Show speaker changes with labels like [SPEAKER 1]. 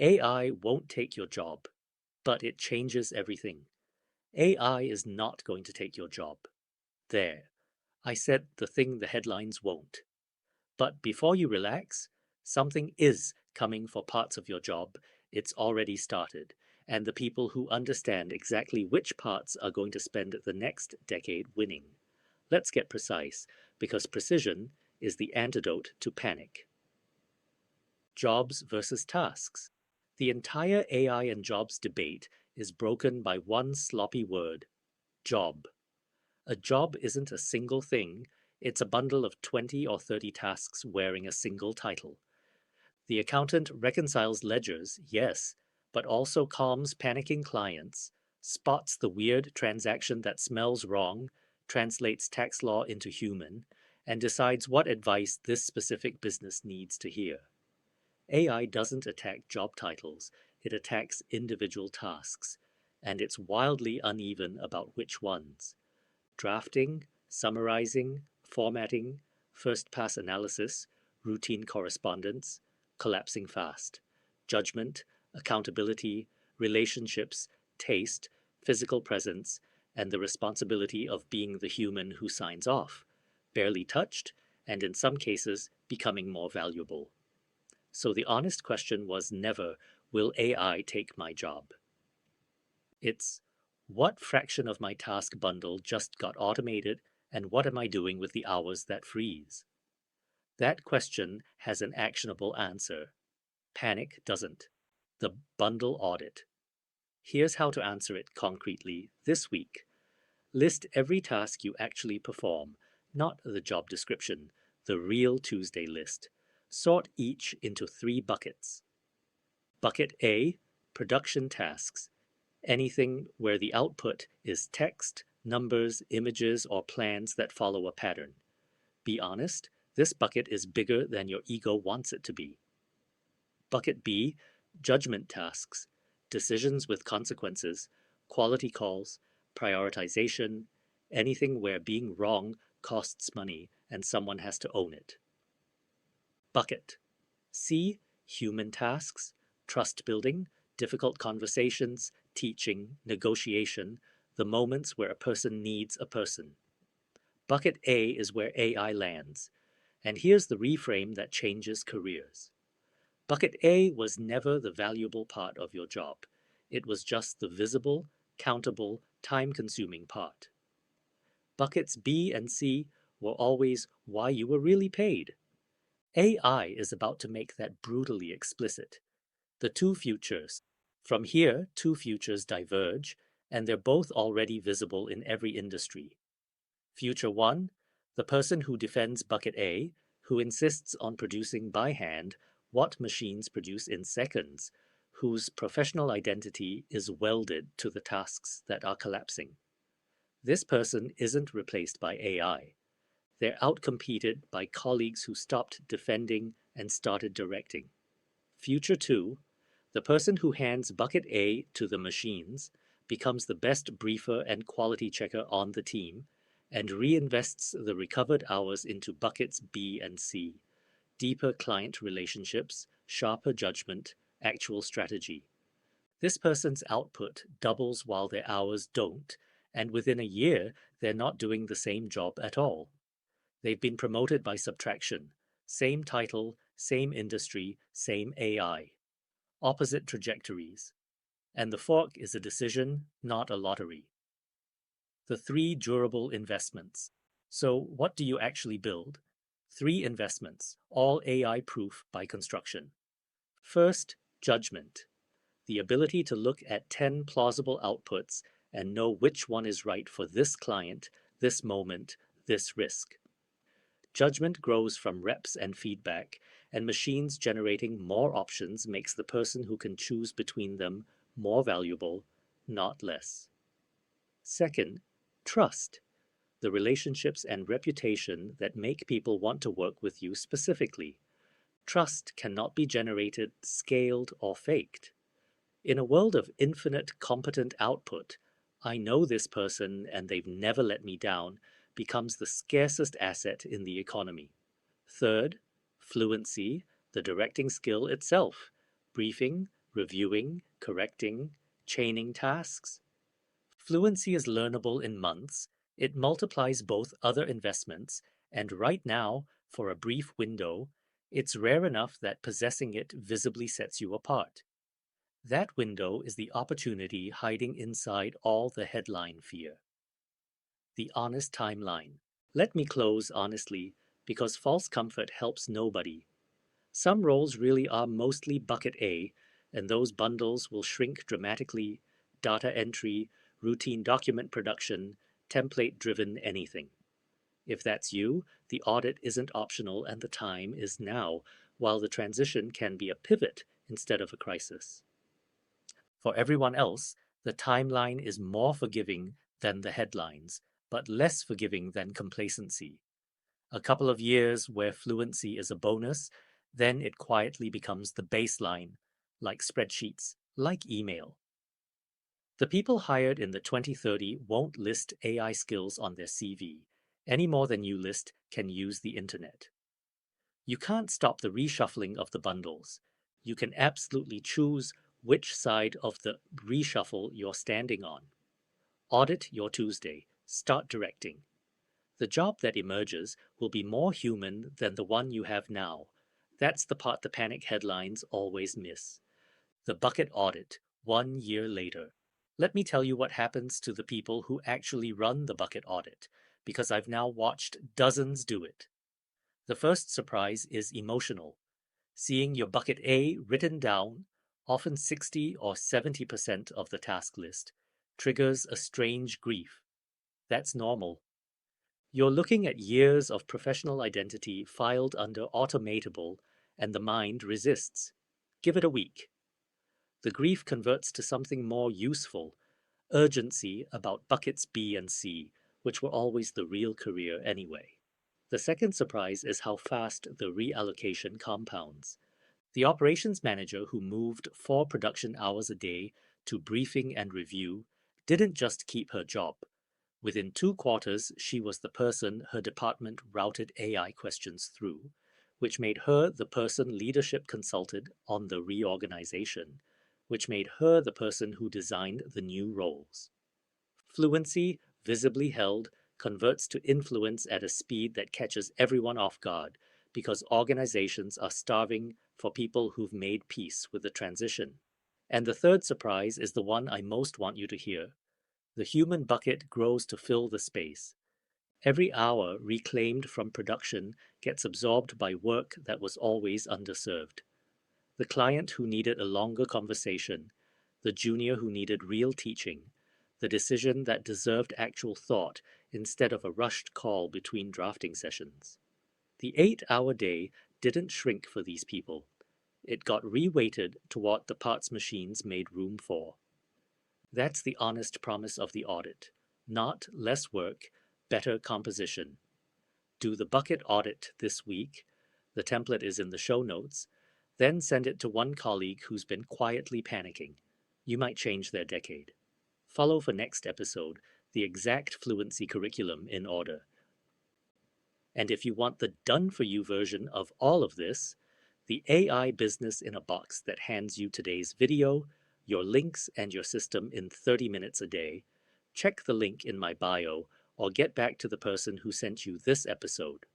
[SPEAKER 1] AI won't take your job, but it changes everything. AI is not going to take your job. There, I said the thing the headlines won't. But before you relax, something is coming for parts of your job. It's already started. And the people who understand exactly which parts are going to spend the next decade winning. Let's get precise, because precision is the antidote to panic. Jobs versus tasks. The entire AI and jobs debate is broken by one sloppy word: job. A job isn't a single thing, it's a bundle of 20 or 30 tasks wearing a single title. The accountant reconciles ledgers, yes, but also calms panicking clients, spots the weird transaction that smells wrong, translates tax law into human, and decides what advice this specific business needs to hear. AI doesn't attack job titles, it attacks individual tasks, and it's wildly uneven about which ones. Drafting, summarizing, formatting, first pass analysis, routine correspondence, collapsing fast, judgment, accountability, relationships, taste, physical presence, and the responsibility of being the human who signs off, barely touched, and in some cases becoming more valuable. So the honest question was never, will AI take my job? It's, what fraction of my task bundle just got automated, and what am I doing with the hours that freeze? That question has an actionable answer. Panic doesn't. The bundle audit. Here's how to answer it concretely this week. List every task you actually perform, not the job description, the real Tuesday list. Sort each into 3 buckets. Bucket A, production tasks. Anything where the output is text, numbers, images, or plans that follow a pattern. Be honest, this bucket is bigger than your ego wants it to be. Bucket B, judgment tasks, decisions with consequences, quality calls, prioritization, anything where being wrong costs money and someone has to own it. Bucket C, human tasks, trust building, difficult conversations, teaching, negotiation, the moments where a person needs a person. Bucket A is where AI lands. And here's the reframe that changes careers. Bucket A was never the valuable part of your job. It was just the visible, countable, time-consuming part. Buckets B and C were always why you were really paid. AI is about to make that brutally explicit. The two futures. From here, two futures diverge, and they're both already visible in every industry. Future 1, the person who defends Bucket A, who insists on producing by hand what machines produce in seconds, whose professional identity is welded to the tasks that are collapsing. This person isn't replaced by AI. They're outcompeted by colleagues who stopped defending and started directing. Future 2, the person who hands Bucket A to the machines becomes the best briefer and quality checker on the team and reinvests the recovered hours into Buckets B and C, deeper client relationships, sharper judgment, actual strategy. This person's output doubles while their hours don't, and within a year, they're not doing the same job at all. They've been promoted by subtraction. Same title, same industry, same AI. Opposite trajectories. And the fork is a decision, not a lottery. The 3 durable investments. So, what do you actually build? 3 investments, all AI proof by construction. First, judgment. The ability to look at 10 plausible outputs and know which one is right for this client, this moment, this risk. Judgment grows from reps and feedback, and machines generating more options makes the person who can choose between them more valuable, not less. Second, trust. The relationships and reputation that make people want to work with you specifically. Trust cannot be generated, scaled, or faked. In a world of infinite competent output, I know this person and they've never let me down becomes the scarcest asset in the economy. Third, fluency, the directing skill itself. Briefing, reviewing, correcting, chaining tasks. Fluency is learnable in months. It multiplies both other investments, and right now, for a brief window, it's rare enough that possessing it visibly sets you apart. That window is the opportunity hiding inside all the headline fear. The honest timeline. Let me close honestly, because false comfort helps nobody. Some roles really are mostly bucket A, and those bundles will shrink dramatically: data entry, routine document production, template-driven anything. If that's you, the audit isn't optional and the time is now, while the transition can be a pivot instead of a crisis. For everyone else, the timeline is more forgiving than the headlines, but less forgiving than complacency. A couple of years where fluency is a bonus, then it quietly becomes the baseline, like spreadsheets, like email. The people hired in the 2030 won't list AI skills on their CV, any more than you list can use the internet. You can't stop the reshuffling of the bundles. You can absolutely choose which side of the reshuffle you're standing on. Audit your Tuesday. Start directing. The job that emerges will be more human than the one you have now. That's the part the panic headlines always miss. The bucket audit, 1 year later. Let me tell you what happens to the people who actually run the bucket audit, because I've now watched dozens do it. The first surprise is emotional. Seeing your bucket A written down, often 60 or 70% of the task list, triggers a strange grief. That's normal. You're looking at years of professional identity filed under automatable, and the mind resists. Give it a week. The grief converts to something more useful: urgency about buckets B and C, which were always the real career anyway. The second surprise is how fast the reallocation compounds. The operations manager who moved 4 production hours a day to briefing and review didn't just keep her job. Within 2 quarters, she was the person her department routed AI questions through, which made her the person leadership consulted on the reorganization, which made her the person who designed the new roles. Fluency, visibly held, converts to influence at a speed that catches everyone off guard, because organizations are starving for people who've made peace with the transition. And the third surprise is the one I most want you to hear. The human bucket grows to fill the space. Every hour reclaimed from production gets absorbed by work that was always underserved. The client who needed a longer conversation, the junior who needed real teaching, the decision that deserved actual thought instead of a rushed call between drafting sessions. The 8-hour day didn't shrink for these people. It got reweighted to what the parts machines made room for. That's the honest promise of the audit. Not less work, better composition. Do the bucket audit this week. The template is in the show notes. Then send it to one colleague who's been quietly panicking. You might change their decade. Follow for next episode, the exact fluency curriculum in order. And if you want the done-for-you version of all of this, the AI business in a box that hands you today's video, your links, and your system in 30 minutes a day, check the link in my bio or get back to the person who sent you this episode.